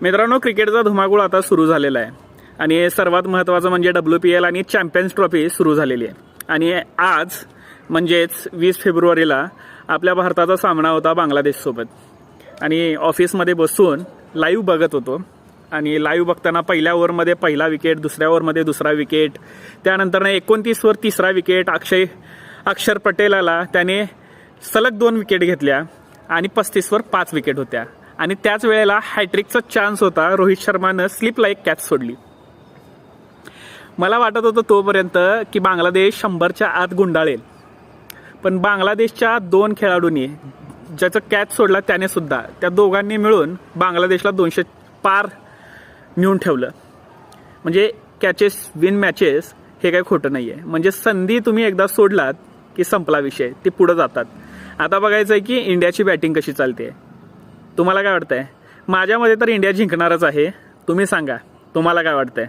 मित्रांनो, क्रिकेटचा धुमाकूळ आता सुरू झालेला आहे आणि सर्वात महत्त्वाचं म्हणजे WPL आणि चॅम्पियन्स ट्रॉफी सुरू झालेली आहे. आणि आज म्हणजेच 20 फेब्रुवारीला आपल्या भारताचा सामना होता बांगलादेशसोबत आणि ऑफिसमध्ये बसून लाईव्ह बघत होतो. आणि लाईव्ह बघताना पहिल्या ओव्हरमध्ये पहिला विकेट, दुसऱ्या ओव्हरमध्ये दुसरा विकेट, त्यानंतर 29वर तिसरा विकेट अक्षर पटेल आला, त्याने सलग 2 विकेट घेतल्या आणि 35वर 5 विकेट होत्या. आणि त्याच वेळेला हॅट्रिकचा चान्स होता. रोहित शर्मानं स्लिप लाईक कॅच सोडली. मला वाटत होतं तोपर्यंत की बांगलादेश 100च्या आत गुंडाळेल, पण बांगलादेशच्या 2 खेळाडूंनी ज्याचं कॅच सोडला त्याने सुद्धा, त्या दोघांनी मिळून बांगलादेशला 200 पार नेऊन ठेवलं. म्हणजे कॅचेस विन मॅचेस हे काही खोटं नाही आहे. म्हणजे संधी तुम्ही एकदा सोडलात की संपला विषय, ते पुढे जातात. आता बघायचं आहे की इंडियाची बॅटिंग कशी चालते. तुम्हाला काय वाटतंय? माझ्यामध्ये तर इंडिया जिंकणारच आहे. तुम्ही सांगा, तुम्हाला काय वाटतंय?